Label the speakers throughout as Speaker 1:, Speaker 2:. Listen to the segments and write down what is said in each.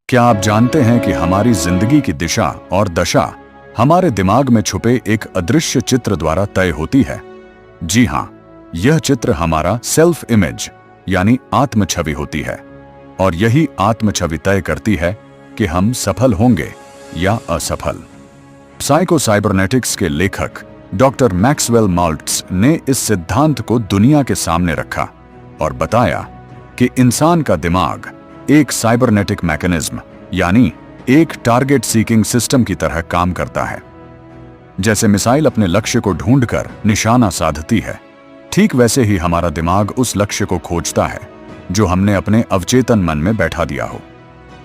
Speaker 1: क्या आप जानते हैं कि हमारी जिंदगी की दिशा और दशा हमारे दिमाग में छुपे एक अदृश्य चित्र द्वारा तय होती है? जी हां, यह चित्र हमारा सेल्फ इमेज यानी आत्म छवि होती है और यही आत्म छवि तय करती है कि हम सफल होंगे या असफल। साइको साइबरनेटिक्स के लेखक डॉक्टर मैक्सवेल माल्ट्ज ने इस सिद्धांत को दुनिया के सामने रखा और बताया कि इंसान का दिमाग एक साइबरनेटिक मैकेनिज्म यानी एक टारगेट सीकिंग सिस्टम की तरह काम करता है। जैसे मिसाइल अपने लक्ष्य को ढूंढकर निशाना साधती है, ठीक वैसे ही हमारा दिमाग उस लक्ष्य को खोजता है जो हमने अपने अवचेतन मन में बैठा दिया हो।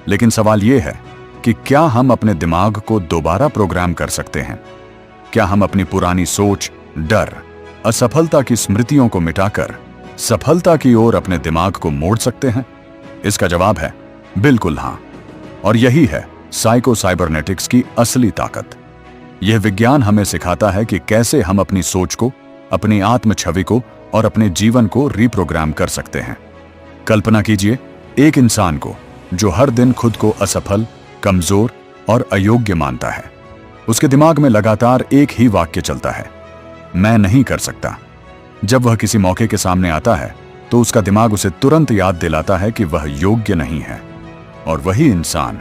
Speaker 1: लेकिन सवाल यह है कि क्या हम अपने दिमाग को दोबारा प्रोग्राम कर सकते हैं? क्या हम अपनी पुरानी सोच, डर, असफलता की स्मृतियों को मिटाकर सफलता की ओर अपने दिमाग को मोड़ सकते हैं? इसका जवाब है बिल्कुल हां। और यही है साइको साइबरनेटिक्स की असली ताकत। यह विज्ञान हमें सिखाता है कि कैसे हम अपनी सोच को, अपनी आत्म छवि को और अपने जीवन को रीप्रोग्राम कर सकते हैं। कल्पना कीजिए एक इंसान को जो हर दिन खुद को असफल, कमजोर और अयोग्य मानता है। उसके दिमाग में लगातार एक ही वाक्य चलता है, मैं नहीं कर सकता। जब वह किसी मौके के सामने आता है तो उसका दिमाग उसे तुरंत याद दिलाता है कि वह योग्य नहीं है। और वही इंसान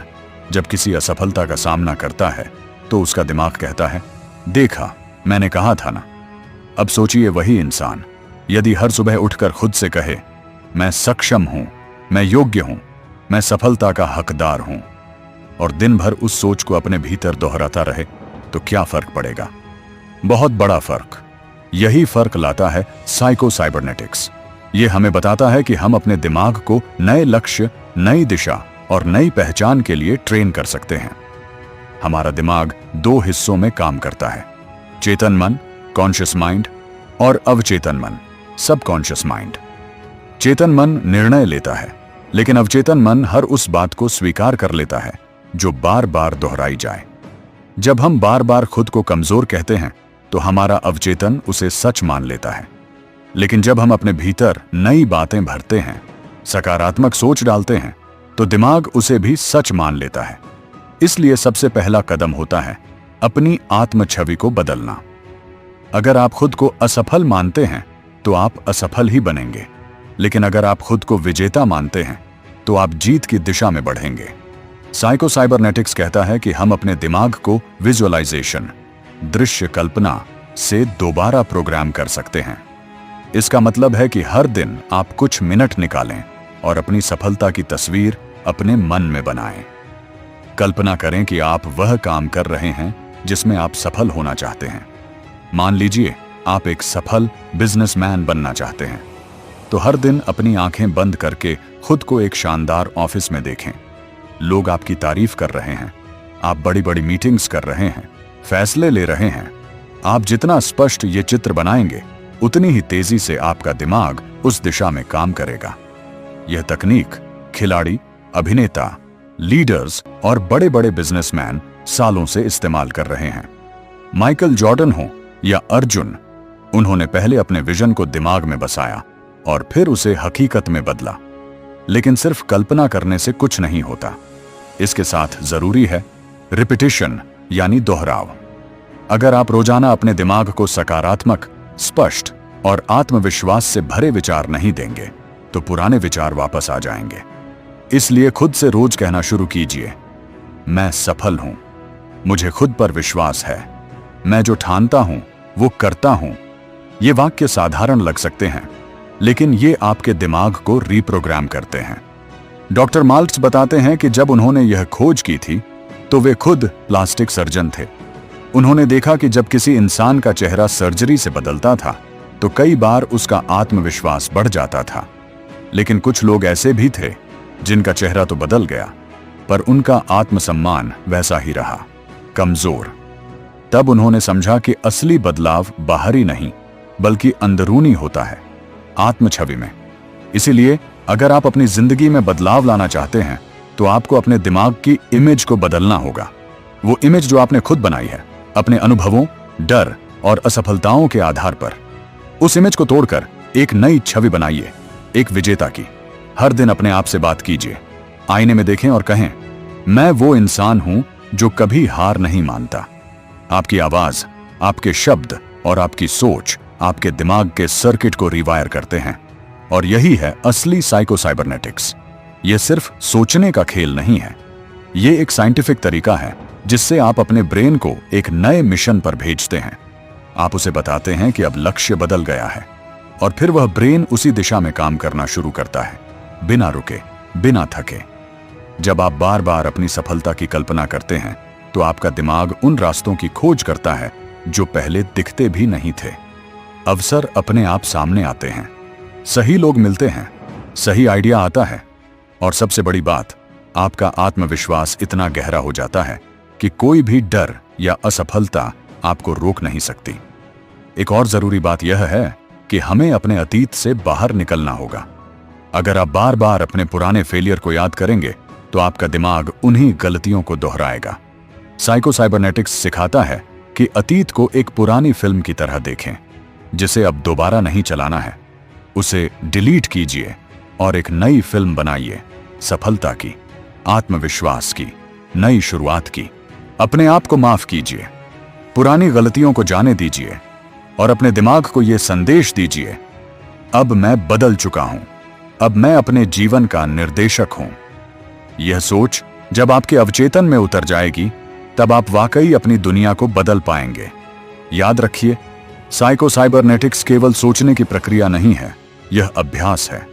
Speaker 1: जब किसी असफलता का सामना करता है तो उसका दिमाग कहता है, देखा, मैंने कहा था ना। अब सोचिए वही इंसान यदि हर सुबह उठकर खुद से कहे, मैं सक्षम हूं, मैं योग्य हूं, मैं सफलता का हकदार हूं, और दिन भर उस सोच को अपने भीतर दोहराता रहे, तो क्या फर्क पड़ेगा? बहुत बड़ा फर्क। यही फर्क लाता है साइको साइबरनेटिक्स। यह हमें बताता है कि हम अपने दिमाग को नए लक्ष्य, नई दिशा और नई पहचान के लिए ट्रेन कर सकते हैं। हमारा दिमाग दो हिस्सों में काम करता है, चेतन मन, कॉन्शियस माइंड, और अवचेतन मन, सबकॉन्शियस माइंड। चेतन मन निर्णय लेता है, लेकिन अवचेतन मन हर उस बात को स्वीकार कर लेता है जो बार बार दोहराई जाए। जब हम बार बार खुद को कमजोर कहते हैं तो हमारा अवचेतन उसे सच मान लेता है। लेकिन जब हम अपने भीतर नई बातें भरते हैं, सकारात्मक सोच डालते हैं, तो दिमाग उसे भी सच मान लेता है। इसलिए सबसे पहला कदम होता है अपनी आत्म छवि को बदलना। अगर आप खुद को असफल मानते हैं तो आप असफल ही बनेंगे, लेकिन अगर आप खुद को विजेता मानते हैं तो आप जीत की दिशा में बढ़ेंगे। साइको साइबरनेटिक्स कहता है कि हम अपने दिमाग को विजुअलाइजेशन, दृश्य कल्पना से दोबारा प्रोग्राम कर सकते हैं। इसका मतलब है कि हर दिन आप कुछ मिनट निकालें और अपनी सफलता की तस्वीर अपने मन में बनाएं। कल्पना करें कि आप वह काम कर रहे हैं जिसमें आप सफल होना चाहते हैं। मान लीजिए आप एक सफल बिजनेसमैन बनना चाहते हैं, तो हर दिन अपनी आंखें बंद करके खुद को एक शानदार ऑफिस में देखें। लोग आपकी तारीफ कर रहे हैं, आप बड़ी बड़ी मीटिंग्स कर रहे हैं, फैसले ले रहे हैं। आप जितना स्पष्ट ये चित्र बनाएंगे, उतनी ही तेजी से आपका दिमाग उस दिशा में काम करेगा। यह तकनीक खिलाड़ी, अभिनेता, लीडर्स और बड़े बड़े बिजनेसमैन सालों से इस्तेमाल कर रहे हैं। माइकल जॉर्डन हो या अर्जुन, उन्होंने पहले अपने विजन को दिमाग में बसाया और फिर उसे हकीकत में बदला। लेकिन सिर्फ कल्पना करने से कुछ नहीं होता, इसके साथ जरूरी है रिपीटिशन यानी दोहराव। अगर आप रोजाना अपने दिमाग को सकारात्मक, स्पष्ट और आत्मविश्वास से भरे विचार नहीं देंगे तो पुराने विचार वापस आ जाएंगे। इसलिए खुद से रोज कहना शुरू कीजिए, मैं सफल हूं, मुझे खुद पर विश्वास है, मैं जो ठानता हूं वो करता हूं। ये वाक्य साधारण लग सकते हैं, लेकिन ये आपके दिमाग को रीप्रोग्राम करते हैं। डॉक्टर माल्ट्ज बताते हैं कि जब उन्होंने यह खोज की थी तो वे खुद प्लास्टिक सर्जन थे। उन्होंने देखा कि जब किसी इंसान का चेहरा सर्जरी से बदलता था तो कई बार उसका आत्मविश्वास बढ़ जाता था। लेकिन कुछ लोग ऐसे भी थे जिनका चेहरा तो बदल गया पर उनका आत्मसम्मान वैसा ही रहा, कमजोर। तब उन्होंने समझा कि असली बदलाव बाहरी नहीं बल्कि अंदरूनी होता है, आत्म छवि में। इसीलिए अगर आप अपनी जिंदगी में बदलाव लाना चाहते हैं तो आपको अपने दिमाग की इमेज को बदलना होगा। वो इमेज जो आपने खुद बनाई है अपने अनुभवों, डर और असफलताओं के आधार पर। उस इमेज को तोड़कर एक नई छवि बनाइए, एक विजेता की। हर दिन अपने आप से बात कीजिए, आईने में देखें और कहें, मैं वो इंसान हूं जो कभी हार नहीं मानता। आपकी आवाज, आपके शब्द और आपकी सोच आपके दिमाग के सर्किट को रिवायर करते हैं। और यही है असली साइको साइबरनेटिक्स। यह सिर्फ सोचने का खेल नहीं है, यह एक साइंटिफिक तरीका है जिससे आप अपने ब्रेन को एक नए मिशन पर भेजते हैं। आप उसे बताते हैं कि अब लक्ष्य बदल गया है, और फिर वह ब्रेन उसी दिशा में काम करना शुरू करता है, बिना रुके, बिना थके। जब आप बार बार अपनी सफलता की कल्पना करते हैं तो आपका दिमाग उन रास्तों की खोज करता है जो पहले दिखते भी नहीं थे। अवसर अपने आप सामने आते हैं, सही लोग मिलते हैं, सही आइडिया आता है, और सबसे बड़ी बात, आपका आत्मविश्वास इतना गहरा हो जाता है कि कोई भी डर या असफलता आपको रोक नहीं सकती। एक और जरूरी बात यह है कि हमें अपने अतीत से बाहर निकलना होगा। अगर आप बार बार अपने पुराने फेलियर को याद करेंगे तो आपका दिमाग उन्हीं गलतियों को दोहराएगा। साइको साइबरनेटिक्स सिखाता है कि अतीत को एक पुरानी फिल्म की तरह देखें, जिसे अब दोबारा नहीं चलाना है। उसे डिलीट कीजिए और एक नई फिल्म बनाइए, सफलता की, आत्मविश्वास की, नई शुरुआत की। अपने आप को माफ कीजिए, पुरानी गलतियों को जाने दीजिए और अपने दिमाग को यह संदेश दीजिए, अब मैं बदल चुका हूं, अब मैं अपने जीवन का निर्देशक हूं। यह सोच जब आपके अवचेतन में उतर जाएगी तब आप वाकई अपनी दुनिया को बदल पाएंगे। याद रखिए, साइको साइबरनेटिक्स केवल सोचने की प्रक्रिया नहीं है, यह अभ्यास है।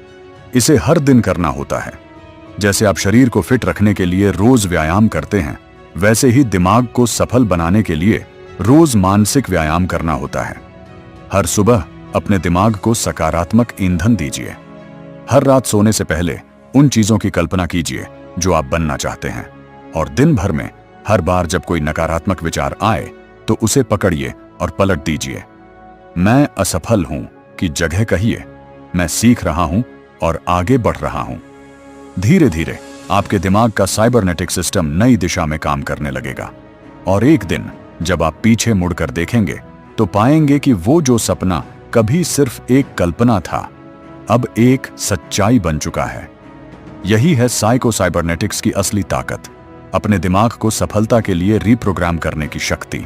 Speaker 1: इसे हर दिन करना होता है। जैसे आप शरीर को फिट रखने के लिए रोज व्यायाम करते हैं, वैसे ही दिमाग को सफल बनाने के लिए रोज मानसिक व्यायाम करना होता है। हर सुबह अपने दिमाग को सकारात्मक ईंधन दीजिए। हर रात सोने से पहले उन चीजों की कल्पना कीजिए जो आप बनना चाहते हैं, और दिन भर में हर बार जब कोई नकारात्मक विचार आए तो उसे पकड़िए और पलट दीजिए। मैं असफल हूं की जगह कहिए, मैं सीख रहा हूं और आगे बढ़ रहा हूं। धीरे धीरे आपके दिमाग का साइबरनेटिक सिस्टम नई दिशा में काम करने लगेगा, और एक दिन जब आप पीछे मुड़कर देखेंगे तो पाएंगे कि वो जो सपना कभी सिर्फ एक कल्पना था, अब एक सच्चाई बन चुका है। यही है साइको साइबरनेटिक्स की असली ताकत, अपने दिमाग को सफलता के लिए रीप्रोग्राम करने की शक्ति।